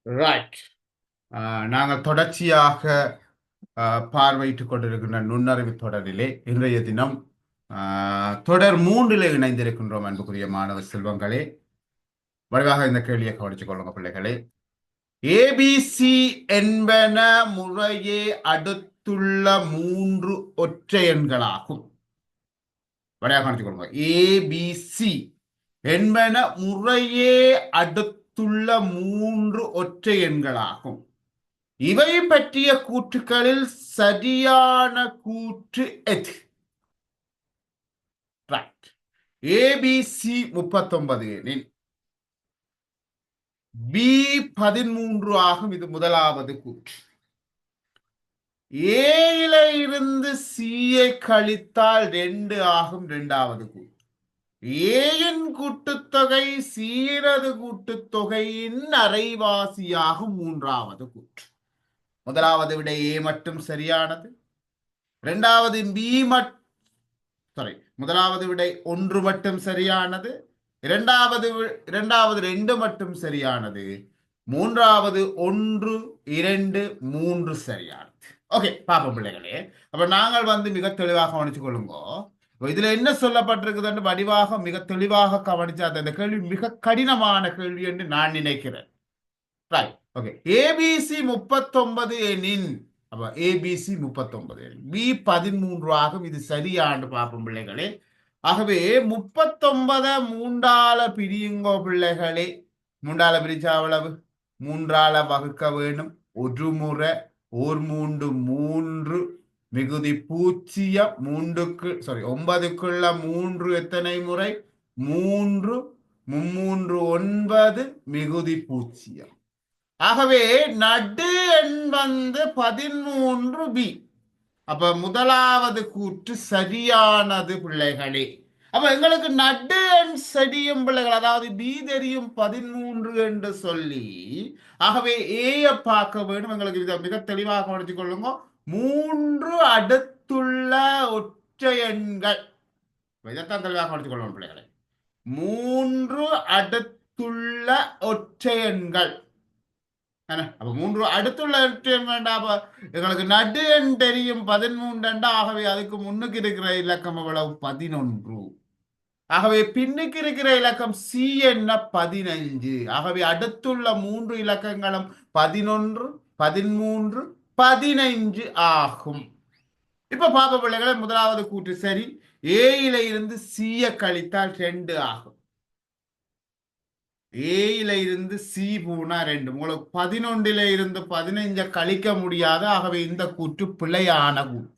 Right. நாங்கள் தொடர்ச்சியாக பார்வையிட்டுக் கொண்டிருக்கின்ற நுண்ணறிவு தொடரிலே இன்றைய தினம் தொடர் மூன்றிலே இணைந்திருக்கின்றோம். அன்புக்குரிய மாணவ செல்வங்களே, வழிவாக இந்த கேள்வியை கவனித்துக் கொள்ளுங்க பிள்ளைகளே. ஏபிசி என்பன முறையே அடுத்துள்ள மூன்று ஒற்றை எண்களாகும். வழியாக கவனித்துக் கொள்ளுங்க. ஏபிசி என்பன முறையே அடுத்துள்ள மூன்று ஒற்றை எண்களாகும். இவை பற்றிய கூற்றுக்களில் சரியான கூற்று எது? ஏபிசி 39 எனில் பி 13 ஆகும். இது முதலாவது கூற்று. ஏல இருந்து சியை கழித்தால் 2 ஆகும். இரண்டாவது கூற்று. ஏயின் கூட்டுத்தொகை சீரது கூட்டுத்தொகையின் அரைவாசியாகும். மூன்றாவது கூற்று. முதலாவது விட ஏ மட்டும் சரியானது. இரண்டாவது பி முதலாவது விடை 1 மட்டும் சரியானது. இரண்டாவது 2 மட்டும் சரியானது. மூன்றாவது 1, 2, 3 சரியானது. ஓகே, பாப்போம் பிள்ளைகளே. அப்ப நாங்கள் மிக தெளிவாக கவனிச்சு கொள்ளுங்க. இதுல என்ன சொல்லப்பட்டிருக்குதுன்னு வடிவாக மிக தெளிவாக கவனிச்சா அந்த கேள்வி மிக கடினமான கேள்வி என்று நான் நினைக்கிறேன். ஓகே, ஏபிசி 39 எனின் அப்ப ஏபிசி 39 பி 13 ஆகும். இது சரியாண்டு பார்ப்போம் பிள்ளைகளே. ஆகவே 39 மூன்றால பிரியுங்கோ பிள்ளைகளே. மூன்றால பிரிச்சா அவ்வளவு 3ஆல வகுக்க வேணும். ஒரு முறை ஓர் 3 மிகுதி 0 9க்குள்ள 3 எத்தனை முறை? 3 3 9 மிகுதி 0. ஆகவே நடு எண் 13 பி. அப்ப முதலாவது கூற்று சரியானது பிள்ளைகளே. அப்ப எங்களுக்கு நடு எண் சரியும் பிள்ளைகள், அதாவது பி தெரியும் 13 என்று சொல்லி, ஆகவே ஏய பார்க்க வேண்டும். எங்களுக்கு இதை மிக தெளிவாக கவனித்துக் கொள்ளுங்க. 3 அடுத்துள்ள ஒற்றை எண்கள், இதைத்தான் தெளிவாக கவனித்துக் கொள்ளணும் பிள்ளைகளை. 3 அடுத்துள்ள ஒற்றை எண்கள். அப்ப 3 அடுத்துள்ள வேண்டாம். எங்களுக்கு நடு எண் தெரியும் 13. ஆகவே அதுக்கு முன்னுக்கு இருக்கிற இலக்கம் எவ்வளவு? 11. ஆகவே பின்னுக்கு இருக்கிற இலக்கம் சி என்ன? 15. ஆகவே அடுத்துள்ள 3 இலக்கங்களும் 11, 13, 15 ஆகும். இப்ப பாப்ப பிள்ளைகளை, முதலாவது கூற்று சரி. ஏயில இருந்து சிய கழித்தால் 2 ஆகும். ஏயில இருந்து சி போனா 2. உங்களுக்கு 11 இருந்து 15 கழிக்க முடியாது. ஆகவே இந்த கூற்று பிழையான கூற்று.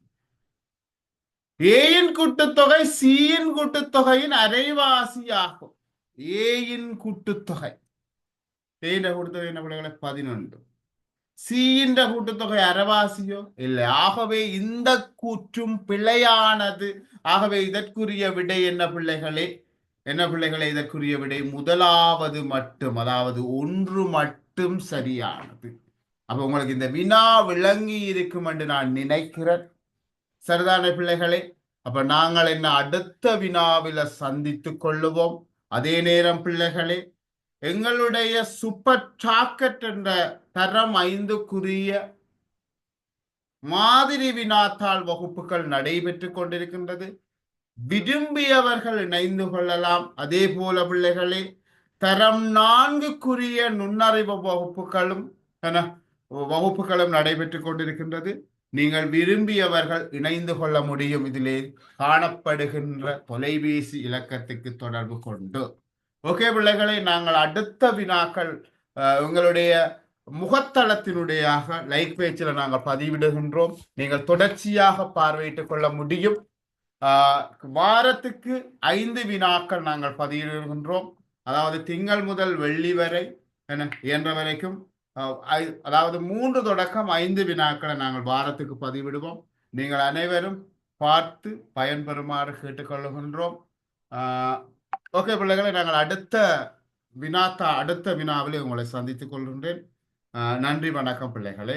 ஏயின் கூட்டுத்தொகை சியின் கூட்டுத்தொகையின் அரைவாசி ஆகும். ஏயின் கூட்டுத்தொகை ஏயின் கூட்டுத்தொகை என்ன பிள்ளைகளை? 11. சியின் கூட்டுத்தொகை அரைவாசியோ இல்லை. ஆகவே இந்த கூற்றும் பிழையானது. ஆகவே இதற்குரிய விடை என்ன பிள்ளைகளே? இதற்குரிய விடை முதலாவது மட்டும், அதாவது 1 மட்டும் சரியானது. அப்ப உங்களுக்கு இந்த வினா விளங்கி இருக்கும் என்று நான் நினைக்கிறேன். சரிதான பிள்ளைகளே? அப்ப நாங்கள் என்ன அடுத்த வினாவில சந்தித்துக் கொள்ளுவோம். அதே நேரம் பிள்ளைகளே, எங்களுடைய சூப்பர் டாக்கெட் என்ற தரம் 5க்குரிய மாதிரி வினாத்தாள் வகுப்புகள் நடைபெற்றுக் கொண்டிருக்கின்றது. விரும்பியவர்கள் இணைந்து கொள்ளலாம். அதே போல பிள்ளைகளே, தரம் 4க்குரிய நுண்ணறிவு வகுப்புகளும் நடைபெற்றுக் கொண்டிருக்கின்றது. நீங்கள் விரும்பியவர்கள் இணைந்து கொள்ள முடியும். இதிலே காணப்படுகின்ற தொலைபேசி இலக்கத்துக்கு தொடர்பு கொண்டு. ஓகே பிள்ளைகளை, நாங்கள் அடுத்த வினாக்கள் உங்களுடைய முகத்தளத்தினுடைய லைக் பேஜில் நாங்கள் பதிவிடுகின்றோம். நீங்கள் தொடர்ச்சியாக பார்வையிட்டுக் கொள்ள முடியும். வாரத்துக்கு 5 வினாக்கள் நாங்கள் பதிவிடுகின்றோம். அதாவது திங்கள் முதல் வெள்ளி வரை இயன்ற வரைக்கும், அதாவது 3 தொடக்கம் 5 வினாக்களை நாங்கள் வாரத்துக்கு பதிவிடுவோம். நீங்கள் அனைவரும் பார்த்து பயன்பெறுமாறு கேட்டுக்கொள்ளுகின்றோம். ஓகே பிள்ளைகளை, நாங்கள் அடுத்த வினாவிலே உங்களை சந்தித்துக் கொள்கின்றேன். நன்றி, வணக்கம் பிள்ளைகளே.